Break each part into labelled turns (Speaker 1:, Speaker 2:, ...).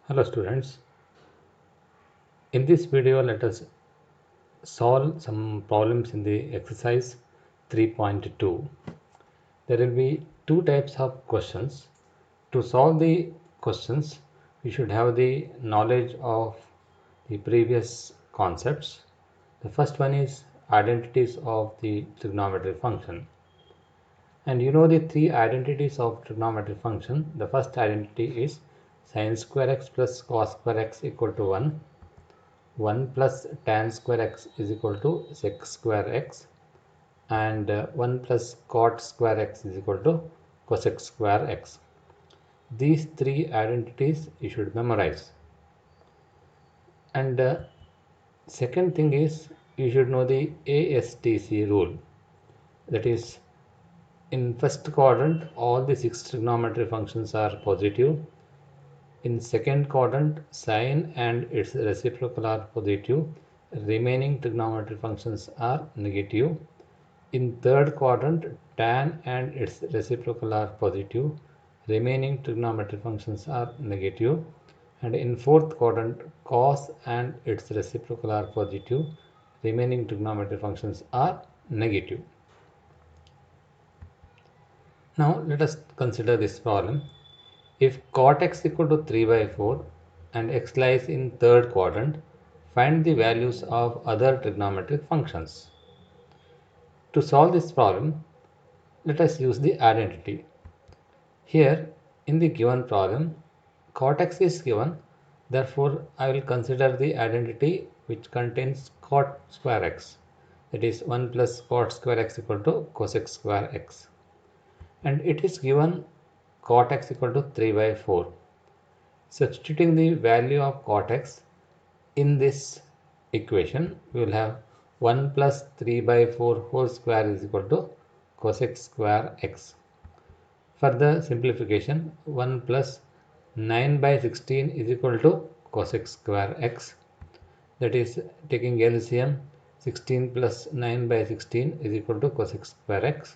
Speaker 1: Hello students, in this video let us solve some problems in the exercise 3.2. There will be two types of questions. To solve the questions, we should have the knowledge of the previous concepts. The first one is identities of the trigonometric function. And you know the three identities of trigonometric function. The first identity is sin square x plus cos square x equal to 1. 1 plus tan square x is equal to sec square x, and 1 plus cot square x is equal to cosec square x. These three identities you should memorize. And second thing is you should know the ASTC rule. That is, in first quadrant all the six trigonometric functions are positive. In second quadrant, sine and its reciprocal are positive. Remaining trigonometric functions are negative. In third quadrant, tan and its reciprocal are positive. Remaining trigonometric functions are negative. And in fourth quadrant, cos and its reciprocal are positive. Remaining trigonometric functions are negative. Now let us consider this problem. If cot x equal to 3 by 4 and x lies in third quadrant, find the values of other trigonometric functions. To solve this problem, let us use the identity. Here in the given problem, cot x is given, therefore I will consider the identity which contains cot square x, that is 1 plus cot square x equal to cosec square x, and it is given cot x equal to 3 by 4. Substituting the value of cot x in this equation, we will have 1 plus 3 by 4 whole square is equal to cosec square x. Further simplification, 1 plus 9 by 16 is equal to cosec square x. That is, taking LCM, 16 plus 9 by 16 is equal to cosec square x.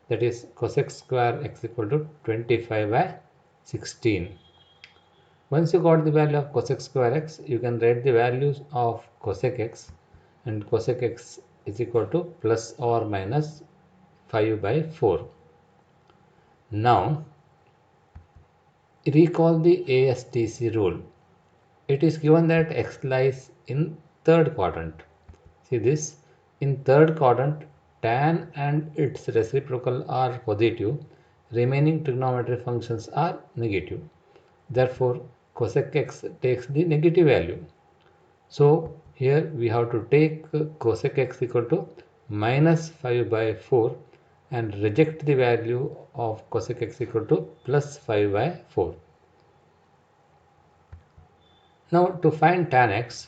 Speaker 1: That is, cosec square x equal to 25 by 16. Once you got the value of cosec square x, you can write the values of cosec x, and cosec x is equal to plus or minus 5 by 4. Now recall the ASTC rule. It is given that x lies in third quadrant. See this, in third quadrant tan and its reciprocal are positive, remaining trigonometric functions are negative. Therefore cosec x takes the negative value. So here we have to take cosec x equal to minus 5 by 4 and reject the value of cosec x equal to plus 5 by 4. Now to find tan x,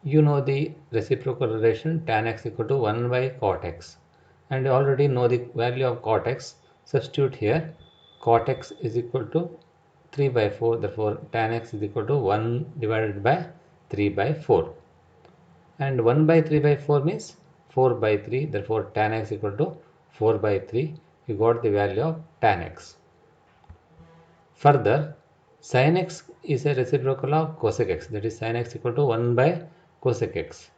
Speaker 1: you know the reciprocal relation tan x equal to 1 by cot x, and you already know the value of cot x. Substitute here, cot x is equal to 3 by 4, therefore tan x is equal to 1 divided by 3 by 4, and 1 by 3 by 4 means 4 by 3, therefore tan x equal to 4 by 3. You got the value of tan x. Further, sin x is a reciprocal of cosec x, that is sin x equal to 1 by cosec x.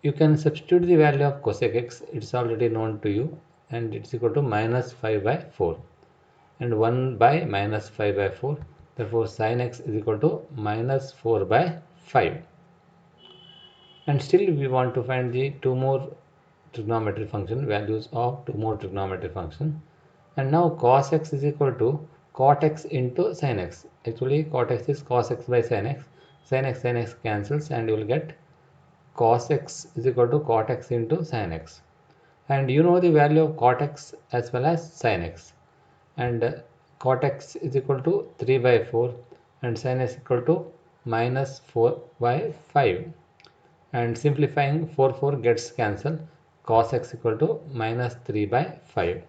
Speaker 1: You can substitute the value of cosec x, it's already known to you, and it's equal to minus 5 by 4, and 1 by minus 5 by 4, therefore sin x is equal to minus 4 by 5. And still we want to find the two more trigonometric function, values of two more trigonometric function. And now cos x is equal to cot x into sin x. Actually cot x is cos x by sin x. Sin x cancels, and you will get cos x is equal to cot x into sin x. And you know the value of cot x as well as sin x. And cot x is equal to 3 by 4 and sin x equal to minus 4 by 5. And simplifying, 4 gets cancelled, cos x equal to minus 3 by 5.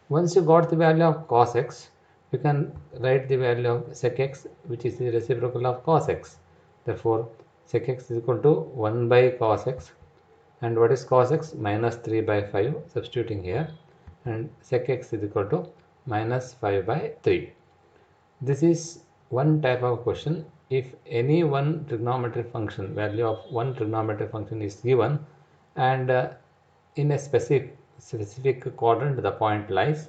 Speaker 1: Once you got the value of cos x, you can write the value of sec x, which is the reciprocal of cos x. Therefore sec x is equal to 1 by cos x, and what is cos x? Minus 3 by 5, substituting here, and sec x is equal to minus 5 by 3. This is one type of question. If any one trigonometric function, value of one trigonometric function is given, and in a specific quadrant the point lies,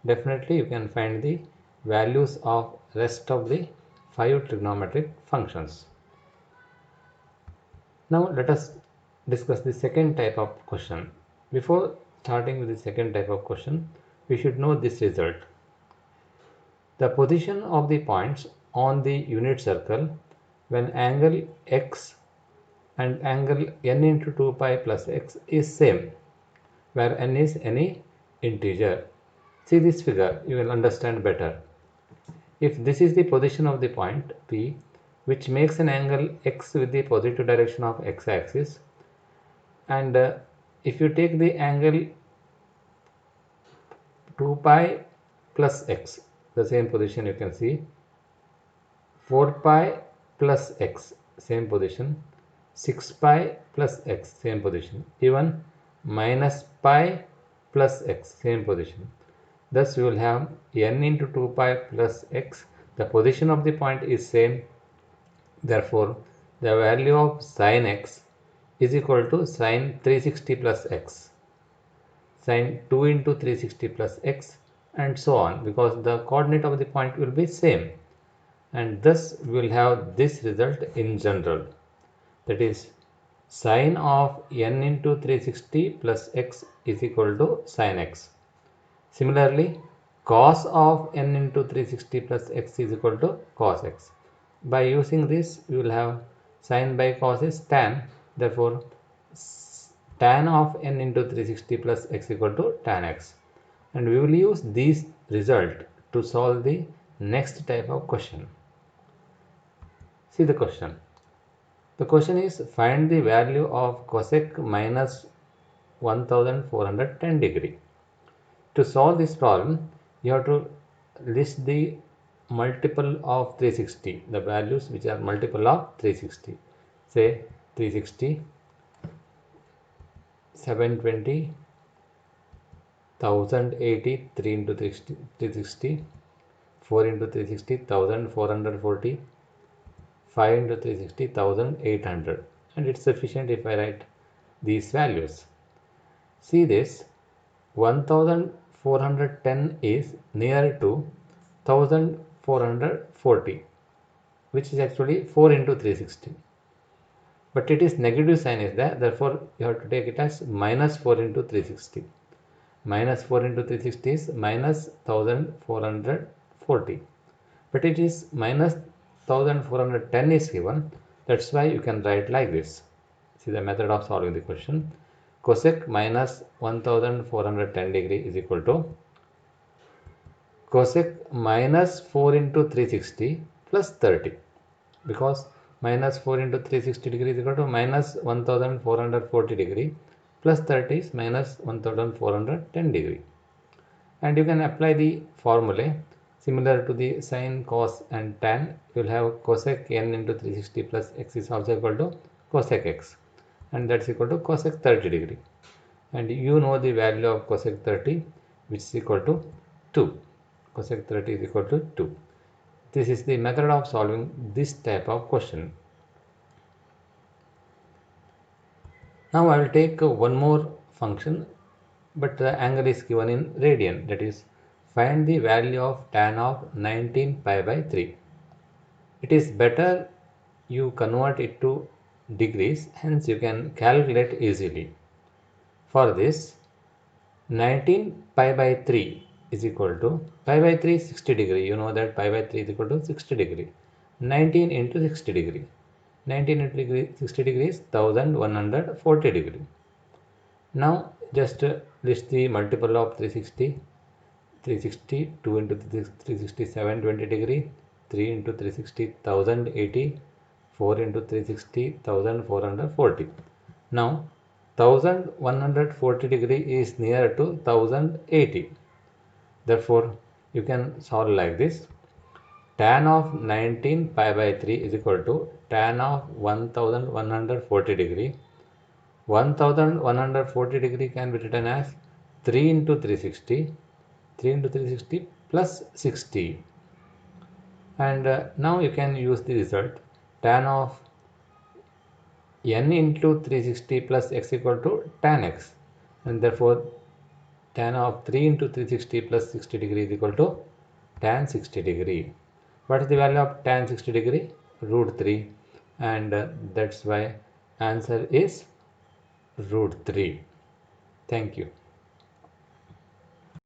Speaker 1: definitely you can find the values of rest of the 5 trigonometric functions. Now let us discuss the second type of question. Before starting with the second type of question, we should know this result. The position of the points on the unit circle when angle x and angle n into 2 pi plus x is same, where n is any integer. See this figure, you will understand better. If this is the position of the point P, which makes an angle x with the positive direction of x-axis, and if you take the angle 2 pi plus x, the same position you can see, 4 pi plus x, same position, 6 pi plus x, same position, even minus pi plus x, same position. Thus we will have n into 2 pi plus x. The position of the point is same. Therefore, the value of sin x is equal to sin 360 plus x, sin 2 into 360 plus x, and so on, because the coordinate of the point will be same. And thus we will have this result in general, that is sin of n into 360 plus x is equal to sin x. Similarly, cos of n into 360 plus x is equal to cos x. By using this, we will have sin by cos is tan. Therefore, tan of n into 360 plus x equal to tan x. And we will use this result to solve the next type of question. See the question. The question is, find the value of cosec minus 1410 degree. To solve this problem, you have to list the multiple of 360, the values which are multiple of 360. Say 360, 720, 1080, 3 into 360, 4 into 360, 1440, 5 into 360, 1800. And it's sufficient if I write these values. See this, 1410 is near to 1440, which is actually 4 into 360. But it is negative sign is there, therefore you have to take it as minus 4 into 360. Minus 4 into 360 is minus 1440. But it is minus 1410 is given, that's why you can write like this. See the method of solving the question. Cosec minus 1410 degree is equal to cosec minus 4 into 360 plus 30, because minus 4 into 360 degree is equal to minus 1440 degree plus 30 is minus 1410 degree. And you can apply the formula similar to the sin, cos and tan. You will have cosec n into 360 plus x is also equal to cosec x, and that's equal to cosec 30 degree. And you know the value of cosec 30, which is equal to 2. Cosec 30 is equal to 2. This is the method of solving this type of question. Now I will take one more function, but the angle is given in radian, that is find the value of tan of 19 pi by 3. It is better you convert it to degrees, hence you can calculate easily. For this, 19 pi by 3 is equal to pi by 3 60 degree. You know that pi by 3 is equal to 60 degree. 19 into 60 degree. 19 into 60 degree is 1140 degree. Now just list the multiple of 360. 360, 2 into 360, 720 degree, 3 into 360, 1080, 4 into 360, 1440. Now 1140 degree is near to 1080. Therefore, you can solve like this. Tan of 19 pi by 3 is equal to tan of 1140 degree. 1140 degree can be written as 3 into 360, 3 into 360 plus 60. And now you can use the result. Tan of n into 360 plus x equal to tan x, and therefore tan of 3 into 360 plus 60 degree is equal to tan 60 degree. What is the value of tan 60 degree? Root 3, and that's why answer is root 3. Thank you.